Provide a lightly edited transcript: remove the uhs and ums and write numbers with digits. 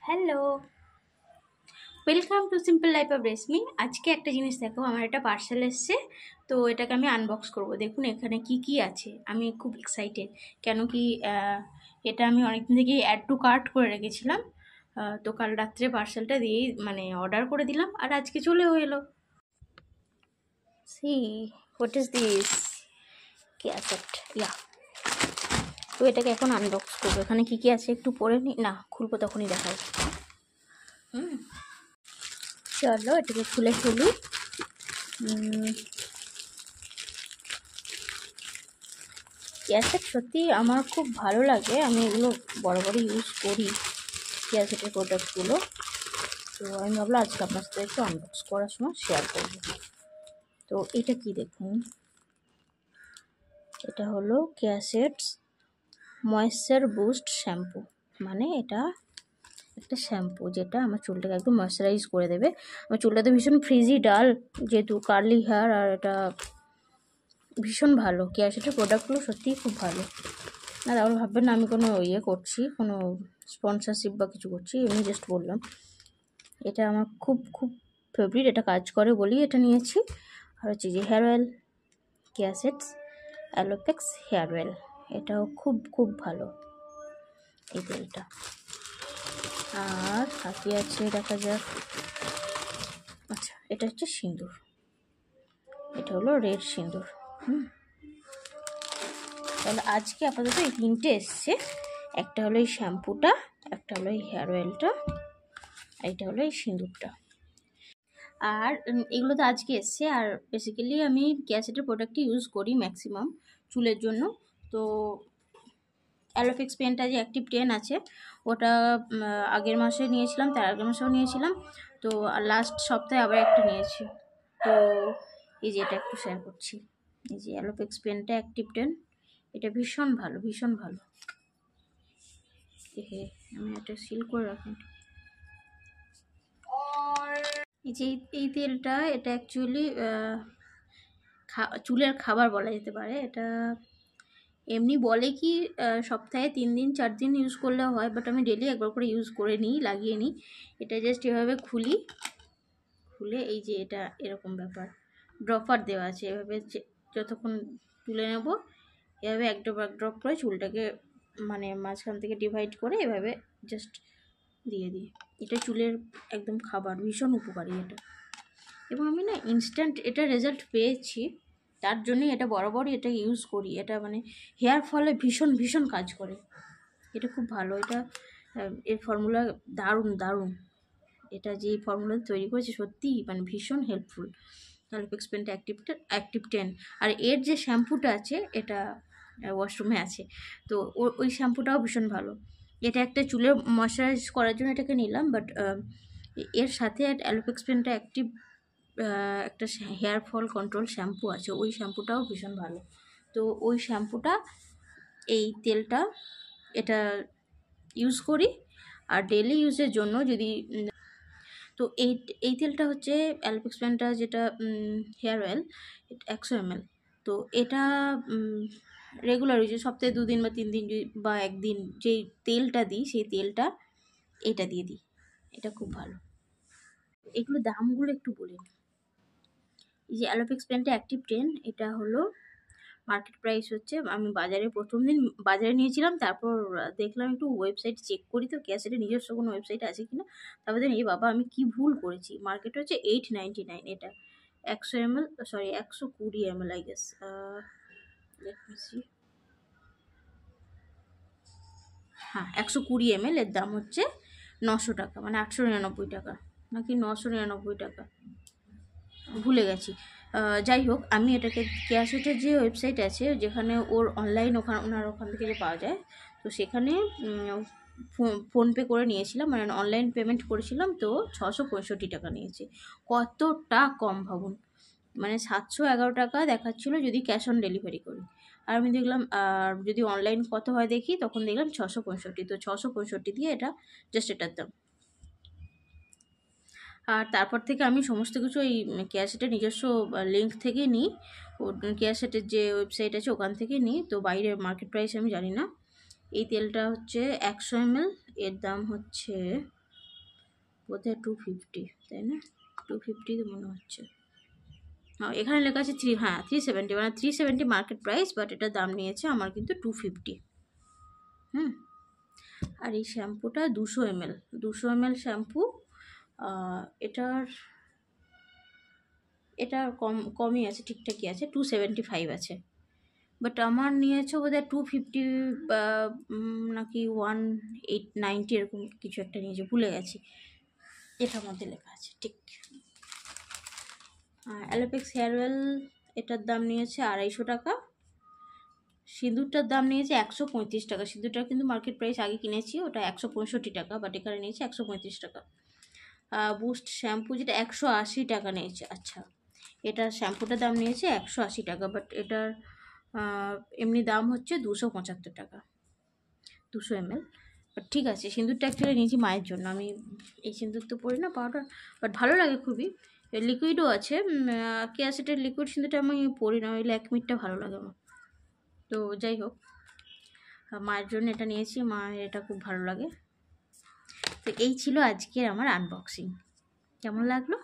Hello, welcome to simple life of Reshmi. আজকে একটা জিনিস দেখো, আমার একটা পার্সেল এসছে, তো এটাকে আমি আনবক্স করব। দেখুন এখানে কি কি আছে, আমি খুব এক্সাইটেড। কেন কি এটা আমি অনেকদিন থেকেই অ্যাড টু কার্ট করে রেখেছিলাম। তো কাল রাত্রে পার্সেলটা দিয়েই মানে অর্ডার করে দিলাম, আর আজকে চলেও এলো। See what is this cassette, yeah. তো এটাকে এখন আনবক্স করবো। এখানে কি কি আছে একটু পরে নি, না খুলবো তখনই দেখাই। চলো এটাকে খুলে ফেলি। ক্যাসেট সত্যি আমার খুব ভালো লাগে, আমি এগুলো বড় ইউজ করি ক্যাসেটের প্রোডাক্টগুলো। তো আমি ভাবলাম আজকে আপনার সাথে একটু আনবক্স করার সময় শেয়ার করব। তো এটা কি দেখুন, এটা হলো ক্যাসেটস ময়েশ্চার বুস্ট শ্যাম্পু। মানে এটা একটা শ্যাম্পু যেটা আমার চুলটাকে একদম ময়েশ্চারাইজ করে দেবে। আমার চুলটা তো ভীষণ ফ্রিজি ডাল, যেহেতু কার্লি হেয়ার, আর এটা ভীষণ ভালো। ক্যাসেটের প্রোডাক্টগুলো সত্যিই খুব ভালো। না তাহলে ভাববেন না আমি কোনো ইয়ে করছি, কোনো স্পন্সরশিপ বা কিছু করছি, এমনি জাস্ট বললাম। এটা আমার খুব খুব ফেভারিট, এটা কাজ করে বলি এটা নিয়েছি। আর হচ্ছে যে hair oil, cassettes অ্যালোপেক্স hair oil, এটাও খুব খুব ভালো এই তেলটা। আর বাকি আছে দেখা যাক। আচ্ছা, এটা হচ্ছে সিঁদুর, এটা হলো রেড সিঁদুর। তাহলে আজকে আপাতত এই তিনটে এসছে। একটা হলো এই শ্যাম্পুটা, একটা হলো এই হেয়ার অয়েলটা, আর এটা হলো এই সিঁদুরটা। আর এগুলো তো আজকে এসছে। আর বেসিক্যালি আমি ক্যাসেটের প্রোডাক্টই ইউজ করি ম্যাক্সিমাম চুলের জন্য। তো অ্যালোফিক্স পেনটা যে অ্যাক্টিভ 10 আছে, ওটা আগের মাসে নিয়েছিলাম, তার আগের মাসেও নিয়েছিলাম। তো লাস্ট সপ্তাহে আবার একটা নিয়েছি। তো এই যে এটা একটু শেয়ার করছি, এই যে অ্যালোফিক্স পেনটা অ্যাক্টিভ 10, এটা ভীষণ ভালো, ভীষণ ভালো। দেখে আমি এটা সিল করে রাখি। এই যে এই তেলটা, এটা অ্যাকচুয়ালি চুলের খাবার বলা যেতে পারে। এটা এমনি বলে কি সপ্তাহে 3 দিন 4 দিন ইউজ করলেও হয়, বাট আমি ডেলি একবার করে ইউজ করে নিই, লাগিয়ে নিই। এটা জাস্ট এভাবে খুলে এই যে এটা এরকম ব্যাপার, ড্রপার দেওয়া আছে। এভাবে যতক্ষণ তুলে নেব, এভাবে এক ড্রপ করে চুলটাকে মানে মাঝখান থেকে ডিভাইড করে এভাবে জাস্ট দিয়ে দিই। এটা চুলের একদম খাবার, ভীষণ উপকারী এটা। এবং আমি না ইনস্ট্যান্ট এটা রেজাল্ট পেয়েছি, তার জন্যই এটা বরাবরই এটা ইউজ করি। এটা মানে হেয়ার ফলে ভীষণ ভীষণ কাজ করে, এটা খুব ভালো। এটা এর ফর্মুলা দারুণ দারুণ। এটা যে ফর্মুলা তৈরি করেছে সত্যিই মানে ভীষণ হেল্পফুল। অ্যালোপেক্স পেনটা অ্যাক্টিভ 10। আর এর যে শ্যাম্পুটা আছে, এটা ওয়াশরুমে আছে, তো ওই শ্যাম্পুটাও ভীষণ ভালো। এটা একটা চুলে ময়শ্চারাইজ করার জন্য এটাকে নিলাম, বাট এর সাথে অ্যালোপেক্স পেনটা অ্যাক্টিভ একটা হেয়ার ফল কন্ট্রোল শ্যাম্পু আছে, ওই শ্যাম্পুটাও ভীষণ ভালো। তো ওই শ্যাম্পুটা, এই তেলটা, এটা ইউজ করি। আর ডেলি ইউজের জন্য যদি তো এই তেলটা হচ্ছে অ্যালোপেক্স পেনটা, যেটা হেয়ার অয়েল, 100 ml। তো এটা রেগুলার ইউজে সপ্তাহে 2 দিন বা 3 দিন বা একদিন যেই তেলটা দিই, সেই তেলটা এটা দিয়ে দিই। এটা খুব ভালো। এগুলো দামগুলো একটু বলে নিই। এই যে অ্যালোপেক্স পেনটা অ্যাক্টিভ 10, এটা হলো মার্কেট প্রাইস হচ্ছে, আমি বাজারে প্রথম দিন বাজারে নিয়েছিলাম, তারপর দেখলাম একটু ওয়েবসাইট চেক করি তো ক্যাসেটের নিজস্ব কোনো ওয়েবসাইট আছে কিনা। তারপর দেখি বাবা আমি কি ভুল করেছি, মার্কেট হচ্ছে 899 এটা। 100 ml, sorry 120 ml I guess. হ্যাঁ 120 ml এর দাম হচ্ছে 900 টাকা, মানে 899 টাকা নাকি 999 টাকা, ভুলে গেছি। যাই হোক, আমি এটাকে ক্যাসেটের যে ওয়েবসাইট আছে, যেখানে ওর অনলাইন ওনার ওখান থেকে যে পাওয়া যায়, তো সেখানে ফোনপে করে নিয়েছিলাম, মানে অনলাইন পেমেন্ট করেছিলাম। তো 665 টাকা নিয়েছে, কতটা কম ভাবুন। মানে 711 টাকা দেখাচ্ছিলো যদি ক্যাশ অন ডেলিভারি করি। আর আমি দেখলাম, আর যদি অনলাইন কত হয় দেখি, তখন দেখলাম 665। তো 665 দিয়ে এটা জাস্ট এটার দাম। আর তারপর থেকে আমি সমস্ত কিছু এই কেয়ারসেটের নিজস্ব লিঙ্ক থেকে নিই, ও কেয়ারসেটের যে ওয়েবসাইট আছে ওখান থেকে নিই। তো বাইরের মার্কেট প্রাইস আমি জানি না। এই তেলটা হচ্ছে 100 ml, এর দাম হচ্ছে বোধহয় 250, তাই না? 250 তো মনে হচ্ছে। এখানে লেখা আছে 370, মানে 370 মার্কেট প্রাইস, বাট এটার দাম নিয়েছে আমার কিন্তু 250। আর এই শ্যাম্পুটা 200 ml, 200 ml শ্যাম্পু। এটার এটার কমই আছে, ঠিকঠাকই আছে, 275 আছে। বাট আমার নিয়েছে বোধহয় 250 নাকি 1890 এরকম কিছু একটা নিয়েছে, ভুলে গেছি। এটার মধ্যে লেখা আছে ঠিক। অ্যালোপেক্স হেয়ার অয়েল, এটার দাম নিয়েছে 250 টাকা। সিঁদুরটার দাম নিয়েছে 135 টাকা। সিঁদুরটা কিন্তু মার্কেট প্রাইস আগে কিনেছি, ওটা 165 টাকা, বাট এখানে নিয়েছে 135 টাকা। বুস্ট শ্যাম্পু যেটা 180 টাকা নিয়েছে। আচ্ছা, এটার শ্যাম্পুটার দাম নিয়েছে 180 টাকা, বাট এটার এমনি দাম হচ্ছে 275 টাকা, 200 ml। বাট ঠিক আছে, সিঁদুরটা অ্যাকচুয়ালি নিয়েছি মায়ের জন্য। আমি এই সিঁদুর তো পরি না, পাউডার, বাট ভালো লাগে খুবই। লিকুইডও আছে, কেয়াসেটের লিকুইড সিঁদুরটা আমি পরি না, ওই ল্যাকমিরটা ভালো লাগে আমার। তো যাই হোক, মায়ের জন্য এটা নিয়েছি, মায়ের এটা খুব ভালো লাগে। তো এই ছিল আজকের আমার আনবক্সিং। কেমন লাগলো?